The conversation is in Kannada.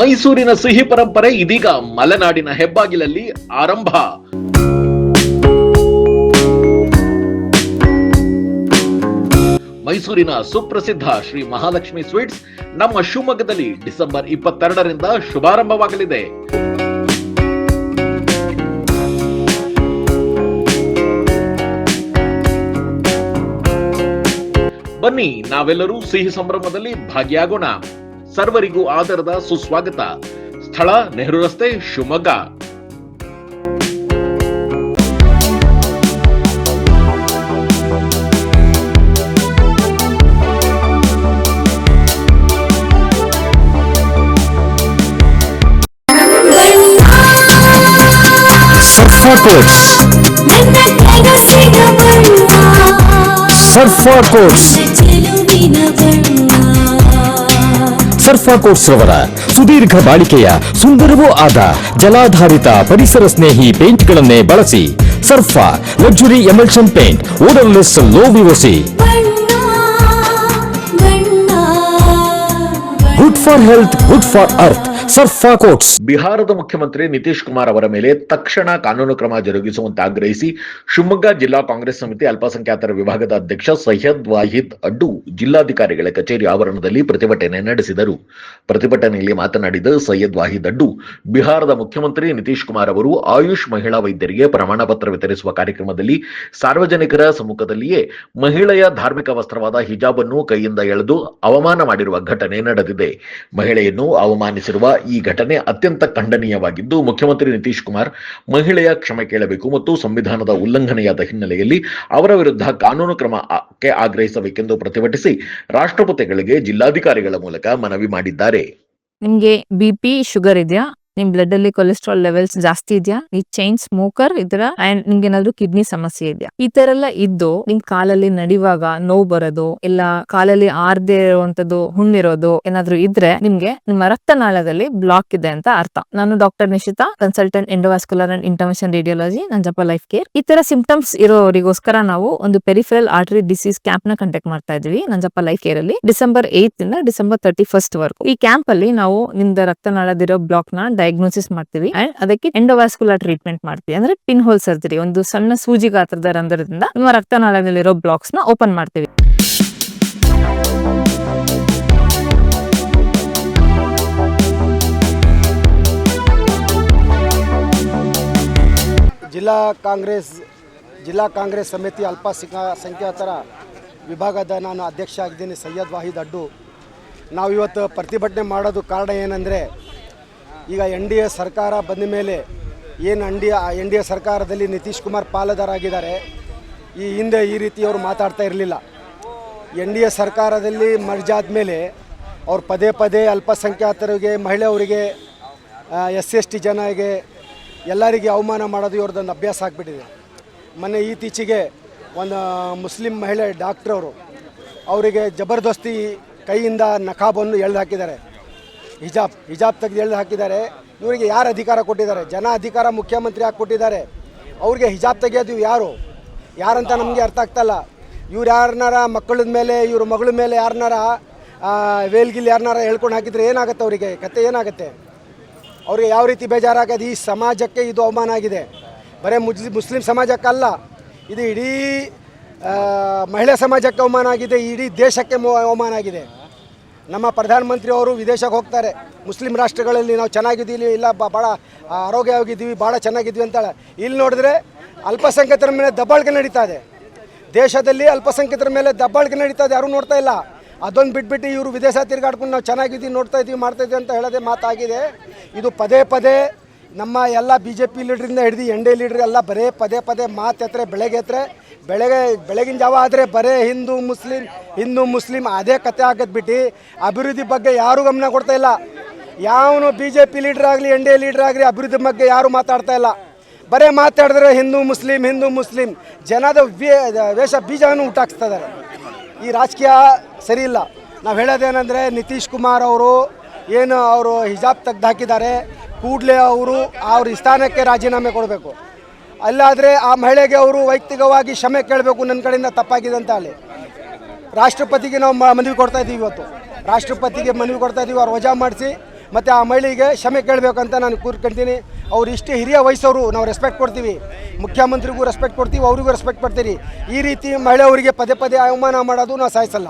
ಮೈಸೂರಿನ ಸಿಹಿ ಪರಂಪರೆ ಇದೀಗ ಮಲೆನಾಡಿನ ಹೆಬ್ಬಾಗಿಲಲ್ಲಿ ಆರಂಭ. ಮೈಸೂರಿನ ಸುಪ್ರಸಿದ್ಧ ಶ್ರೀ ಮಹಾಲಕ್ಷ್ಮಿ ಸ್ವೀಟ್ಸ್ ನಮ್ಮ ಶಿವಮೊಗ್ಗದಲ್ಲಿ ಡಿಸೆಂಬರ್ 22ರಿಂದ ಶುಭಾರಂಭವಾಗಲಿದೆ. ಬನ್ನಿ, ನಾವೆಲ್ಲರೂ ಸಿಹಿ ಸಂಭ್ರಮದಲ್ಲಿ ಭಾಗಿಯಾಗೋಣ. ಸರ್ವರಿಗೂ ಆದರದ ಸುಸ್ವಾಗತ. ಸ್ಥಳ ನೆಹರು ರಸ್ತೆ, ಶಿವಮೊಗ್ಗ. ಸರ್ಫಾ ಕೋಟ್ಸ್ ರವರ ಸುದೀರ್ಘ ಬಾಳಿಕೆಯ ಸುಂದರವೂ ಆದ ಜಲಾಧಾರಿತ ಪರಿಸರ ಸ್ನೇಹಿ ಪೇಂಟ್ಗಳನ್ನೇ ಬಳಸಿ. Sarfa luxury emulsion paint, odourless, low VOC, good for health, good for earth. Sarfa coats. ಬಿಹಾರದ ಮುಖ್ಯಮಂತ್ರಿ ನಿತೀಶ್ ಕುಮಾರ್ ಅವರ ಮೇಲೆ ತಕ್ಷಣ ಕಾನೂನು ಕ್ರಮ ಜರುಗಿಸುವಂತೆ ಆಗ್ರಹಿಸಿ ಶಿವಮೊಗ್ಗ ಜಿಲ್ಲಾ ಕಾಂಗ್ರೆಸ್ ಸಮಿತಿ ಅಲ್ಪಸಂಖ್ಯಾತರ ವಿಭಾಗದ ಅಧ್ಯಕ್ಷ ಸೈಯದ್ ವಾಹಿದ್ ಅಡ್ಡು ಜಿಲ್ಲಾಧಿಕಾರಿಗಳ ಕಚೇರಿ ಆವರಣದಲ್ಲಿ ಪ್ರತಿಭಟನೆ ನಡೆಸಿದರು. ಪ್ರತಿಭಟನೆಯಲ್ಲಿ ಮಾತನಾಡಿದ ಸೈಯದ್ ವಾಹಿದ್ ಅಡ್ಡು, ಬಿಹಾರದ ಮುಖ್ಯಮಂತ್ರಿ ನಿತೀಶ್ ಕುಮಾರ್ ಅವರು ಆಯುಷ್ ಮಹಿಳಾ ವೈದ್ಯರಿಗೆ ಪ್ರಮಾಣ ಪತ್ರ ವಿತರಿಸುವ ಕಾರ್ಯಕ್ರಮದಲ್ಲಿ ಸಾರ್ವಜನಿಕರ ಸಮ್ಮುಖದಲ್ಲಿಯೇ ಮಹಿಳೆಯ ಧಾರ್ಮಿಕ ವಸ್ತ್ರವಾದ ಹಿಜಾಬ್ ಅನ್ನು ಕೈಯಿಂದ ಎಳೆದು ಅವಮಾನ ಮಾಡಿರುವ ಘಟನೆ ನಡೆದಿದೆ. ಮಹಿಳೆಯನ್ನು ಅವಮಾನಿಸಿರುವ ಈ ಘಟನೆ ಅತ್ಯಂತ ಖಂಡನೀಯವಾಗಿದ್ದು, ಮುಖ್ಯಮಂತ್ರಿ ನಿತೀಶ್ ಕುಮಾರ್ ಮಹಿಳೆಯ ಕ್ಷಮೆ ಕೇಳಬೇಕು ಮತ್ತು ಸಂವಿಧಾನದ ಉಲ್ಲಂಘನೆಯಾದ ಹಿನ್ನೆಲೆಯಲ್ಲಿ ಅವರ ವಿರುದ್ಧ ಕಾನೂನು ಕ್ರಮಕ್ಕೆ ಆಗ್ರಹಿಸಬೇಕೆಂದು ಪ್ರತಿಭಟಿಸಿ ರಾಷ್ಟ್ರಪತಿಗಳಿಗೆ ಜಿಲ್ಲಾಧಿಕಾರಿಗಳ ಮೂಲಕ ಮನವಿ ಮಾಡಿದ್ದಾರೆ. ನಿಮ್ಗೆ ಬಿಪಿ, ಶುಗರ್ ಇದೆಯಾ? ನಿಮ್ ಬ್ಲಡ್ ಅಲ್ಲಿ ಕೊಲೆಸ್ಟ್ರಾಲ್ ಲೆವೆಲ್ಸ್ ಜಾಸ್ತಿ ಇದೆಯಾ? ಈ ಚೈನ್ ಸ್ಮೋಕರ್ ಇದ್ರ ಅಂಡ್ ನಿಮ್ಗೆ ಏನಾದ್ರು ಕಿಡ್ನಿ ಸಮಸ್ಯೆ ಇದೆಯಾ? ಈ ತರ ಎಲ್ಲ ಇದ್ದು ನಿಮ್ ಕಾಲಲ್ಲಿ ನಡೆಯುವಾಗ ನೋವು ಬರೋದು, ಇಲ್ಲ ಕಾಲಲ್ಲಿ ಆರ್ದೇ ಇರುವಂತದ್ದು ಹುಣ್ಣಿರೋದು ಏನಾದ್ರು ಇದ್ರೆ ನಿಮ್ಗೆ ನಿಮ್ಮ ರಕ್ತನಾಳದಲ್ಲಿ ಬ್ಲಾಕ್ ಇದೆ ಅಂತ ಅರ್ಥ. ನಾನು doctor Nishita, consultant endovascular and intervention radiology, Nanjappa life care. ಈ ತರ ಸಿಂಪ್ಟಮ್ಸ್ ಇರೋರಿಗೋಸ್ಕರ ನಾವು ಒಂದು ಪೆರಿಫೆರಲ್ ಆರ್ಟರಿ ಡಿಸೀಸ್ ಕ್ಯಾಂಪ್ ನ ಕಂಡಕ್ಟ್ ಮಾಡ್ತಾ ಇದ್ವಿ ನಂಜಪ್ಪ ಲೈಫ್ ಕೇರ್ ಅಲ್ಲಿ ಡಿಸೆಂಬರ್ 8 ಇಂದ ಡಿಸೆಂಬರ್ 31 ವರೆಗೂ. ಈ ಕ್ಯಾಂಪ್ ಅಲ್ಲಿ ನಾವು ನಿಮ್ದು ರಕ್ತನಾಳದಿರೋ ಬ್ಲಾಕ್ ನ ಡಯಾಗ್ನೋಸಿಸ್ ಮಾಡ್ತೀವಿ ಅಂಡ್ ಅದಕ್ಕೆ ಎಂಡೋವಾಸ್ಕ್ಯುಲರ್ ಟ್ರೀಟ್ಮೆಂಟ್ ಮಾಡ್ತೀವಿ. ಅಂದ್ರೆ ಪಿನ್ ಹೋಲ್ ಸರ್ಜರಿ, ಒಂದು ಸಣ್ಣ ಸೂಜಿ ಗಾತ್ರದ ರಂಧ್ರದಿಂದ ನಿಮ್ಮ ರಕ್ತನಾಳದಲ್ಲಿರೋ ಬ್ಲಾಕ್ಸ್ ನ ಓಪನ್ ಮಾಡ್ತೀವಿ. ಜಿಲ್ಲಾ ಕಾಂಗ್ರೆಸ್ ಸಮಿತಿ ಅಲ್ಪಸಂಖ್ಯಾತರ ವಿಭಾಗದ ನಾನು ಅಧ್ಯಕ್ಷ ಆಗಿದ್ದೀನಿ, ಸೈಯದ್ ವಾಹಿದ್ ಅಡ್ಡು. ನಾವು ಇವತ್ತು ಪ್ರತಿಭಟನೆ ಮಾಡೋದು ಕಾರಣ ಏನಂದರೆ, ಈಗ NDA ಸರ್ಕಾರ ಬಂದ ಮೇಲೆ ಏನು NDA ಸರ್ಕಾರದಲ್ಲಿ ನಿತೀಶ್ ಕುಮಾರ್ ಪಾಲುದಾರಾಗಿದ್ದಾರೆ. ಈ ಹಿಂದೆ ಈ ರೀತಿ ಅವರು ಮಾತಾಡ್ತಾ ಇರಲಿಲ್ಲ. NDA ಸರ್ಕಾರದಲ್ಲಿ ಮರ್ಜಾದ ಮೇಲೆ ಅವ್ರು ಪದೇ ಪದೇ ಅಲ್ಪಸಂಖ್ಯಾತರಿಗೆ, ಮಹಿಳೆಯವರಿಗೆ, SC/ST ಜನರಿಗೆ ಎಲ್ಲರಿಗೆ ಅವಮಾನ ಮಾಡೋದು ಇವ್ರದ್ದೊಂದು ಅಭ್ಯಾಸ ಆಗಿಬಿಟ್ಟಿದೆ. ಮೊನ್ನೆ ಇತ್ತೀಚೆಗೆ ಒಂದು ಮುಸ್ಲಿಂ ಮಹಿಳೆ ಡಾಕ್ಟ್ರವರು ಅವರಿಗೆ ಜಬರ್ದಸ್ತಿ ಕೈಯಿಂದ ನಕಾಬನ್ನು ಎಳೆದು ಹಾಕಿದ್ದಾರೆ. ಹಿಜಾಬ್ ತೆಗೆದು ಎಳೆದು ಹಾಕಿದ್ದಾರೆ. ಇವರಿಗೆ ಯಾರು ಅಧಿಕಾರ ಕೊಟ್ಟಿದ್ದಾರೆ? ಜನ ಅಧಿಕಾರ ಮುಖ್ಯಮಂತ್ರಿ ಹಾಕಿ ಕೊಟ್ಟಿದ್ದಾರೆ. ಅವ್ರಿಗೆ ಹಿಜಾಬ್ ತೆಗೆಯೋದು ಯಾರಂತ ನಮಗೆ ಅರ್ಥ ಆಗ್ತಾಯಿಲ್ಲ. ಇವ್ರು ಯಾರನ್ನಾರ ಮಕ್ಕಳ ಮೇಲೆ, ಇವ್ರ ಮಗಳ ಮೇಲೆ ಯಾರನ್ನಾರ ವೇಲ್ಗಿಲ್ ಯಾರನ್ನಾರ ಹೇಳ್ಕೊಂಡು ಹಾಕಿದ್ರೆ ಏನಾಗುತ್ತೆ? ಅವರಿಗೆ ಕತೆ ಏನಾಗುತ್ತೆ? ಅವ್ರಿಗೆ ಯಾವ ರೀತಿ ಬೇಜಾರಾಗೋದು? ಈ ಸಮಾಜಕ್ಕೆ ಇದು ಅವಮಾನ ಆಗಿದೆ. ಬರೀ ಮುಸ್ಲಿಂ ಸಮಾಜಕ್ಕಲ್ಲ, ಇದು ಇಡೀ ಮಹಿಳಾ ಸಮಾಜಕ್ಕೆ ಅವಮಾನ ಆಗಿದೆ, ಇಡೀ ದೇಶಕ್ಕೆ ಅವಮಾನ ಆಗಿದೆ. ನಮ್ಮ ಪ್ರಧಾನಮಂತ್ರಿ ಅವರು ವಿದೇಶಕ್ಕೆ ಹೋಗ್ತಾರೆ, ಮುಸ್ಲಿಂ ರಾಷ್ಟ್ರಗಳಲ್ಲಿ ನಾವು ಚೆನ್ನಾಗಿದ್ದೀವಿ, ಇಲ್ಲ ಭಾಳ ಆರೋಗ್ಯವಾಗಿದ್ದೀವಿ, ಭಾಳ ಚೆನ್ನಾಗಿದ್ವಿ ಅಂತಾಳೆ. ಇಲ್ಲಿ ನೋಡಿದ್ರೆ ಅಲ್ಪಸಂಖ್ಯಾತರ ಮೇಲೆ ದಬ್ಬಾಳಿಕೆ ನಡೀತಾ ಇದೆ. ದೇಶದಲ್ಲಿ ಅಲ್ಪಸಂಖ್ಯಾತರ ಮೇಲೆ ದಬ್ಬಾಳಿಕೆ ನಡೀತಾ ಇದೆ, ಯಾರೂ ನೋಡ್ತಾ ಇಲ್ಲ. ಅದೊಂದು ಬಿಟ್ಬಿಟ್ಟು ಇವರು ವಿದೇಶ ತಿರುಗಾಡ್ಕೊಂಡು ನಾವು ಚೆನ್ನಾಗಿದ್ದೀವಿ, ನೋಡ್ತಾ ಇದ್ದೀವಿ, ಮಾಡ್ತಾ ಇದ್ದೀವಿ ಅಂತ ಹೇಳೋದೇ ಮಾತಾಗಿದೆ. ಇದು ಪದೇ ಪದೇ ನಮ್ಮ ಎಲ್ಲ BJP ಲೀಡ್ರಿಂದ ಹಿಡಿದು NDA ಲೀಡ್ರ್ ಎಲ್ಲ ಬರೇ ಪದೇ ಮಾತೆತ್ರೆ ಬೆಳಗಿನ ಜಾವ ಆದರೆ ಬರೇ ಹಿಂದೂ ಮುಸ್ಲಿಂ ಅದೇ ಕತೆ ಆಗದ್ಬಿಟ್ಟು ಅಭಿವೃದ್ಧಿ ಬಗ್ಗೆ ಯಾರೂ ಗಮನ ಕೊಡ್ತಾ ಇಲ್ಲ. ಯಾವನು BJP ಲೀಡ್ರ್ ಆಗಲಿ, NDA ಲೀಡ್ರ್ ಆಗಲಿ ಅಭಿವೃದ್ಧಿ ಬಗ್ಗೆ ಯಾರೂ ಮಾತಾಡ್ತಾ ಇಲ್ಲ. ಬರೇ ಮಾತಾಡಿದ್ರೆ ಹಿಂದೂ ಮುಸ್ಲಿಂ ಜನದ ವೇಷ ಬೀಜವನ್ನು ಹುಟ್ಟಾಕ್ಸ್ತಾ ಇದ್ದಾರೆ. ಈ ರಾಜಕೀಯ ಸರಿ ಇಲ್ಲ. ನಾವು ಹೇಳೋದೇನೆಂದರೆ, ನಿತೀಶ್ ಕುಮಾರ್ ಅವರು ಏನು ಅವರು ಹಿಜಾಬ್ ತೆಗೆದು ಹಾಕಿದ್ದಾರೆ, ಕೂಡಲೇ ಅವ್ರ ಸ್ಥಾನಕ್ಕೆ ರಾಜೀನಾಮೆ ಕೊಡಬೇಕು. ಅಲ್ಲಾದರೆ ಆ ಮಹಿಳೆಗೆ ಅವರು ವೈಯಕ್ತಿಕವಾಗಿ ಕ್ಷಮೆ ಕೇಳಬೇಕು, ನನ್ನ ಕಡೆಯಿಂದ ತಪ್ಪಾಗಿದೆ ಅಂತ. ಅಲ್ಲಿ ರಾಷ್ಟ್ರಪತಿಗೆ ನಾವು ಮನವಿ ಕೊಡ್ತಾ ಇದ್ದೀವಿ. ಇವತ್ತು ರಾಷ್ಟ್ರಪತಿಗೆ ಮನವಿ ಕೊಡ್ತಾ ಇದ್ದೀವಿ, ಅವ್ರು ವಜಾ ಮಾಡಿಸಿ ಮತ್ತು ಆ ಮಹಿಳೆಗೆ ಕ್ಷಮೆ ಕೇಳಬೇಕಂತ ನಾನು ಕೂರ್ಕೊಂತೀನಿ. ಅವ್ರು ಇಷ್ಟೇ ಹಿರಿಯ ವಯಸ್ಸವರು, ನಾವು ರೆಸ್ಪೆಕ್ಟ್ ಕೊಡ್ತೀವಿ, ಮುಖ್ಯಮಂತ್ರಿಗೂ ರೆಸ್ಪೆಕ್ಟ್ ಕೊಡ್ತೀವಿ, ಅವರಿಗೂ ರೆಸ್ಪೆಕ್ಟ್ ಕೊಡ್ತೀವಿ. ಈ ರೀತಿ ಮಹಿಳೆಯವರಿಗೆ ಪದೇ ಪದೇ ಅವಮಾನ ಮಾಡೋದು ನಾವು ಸಾಯಿಸಲ್ಲ.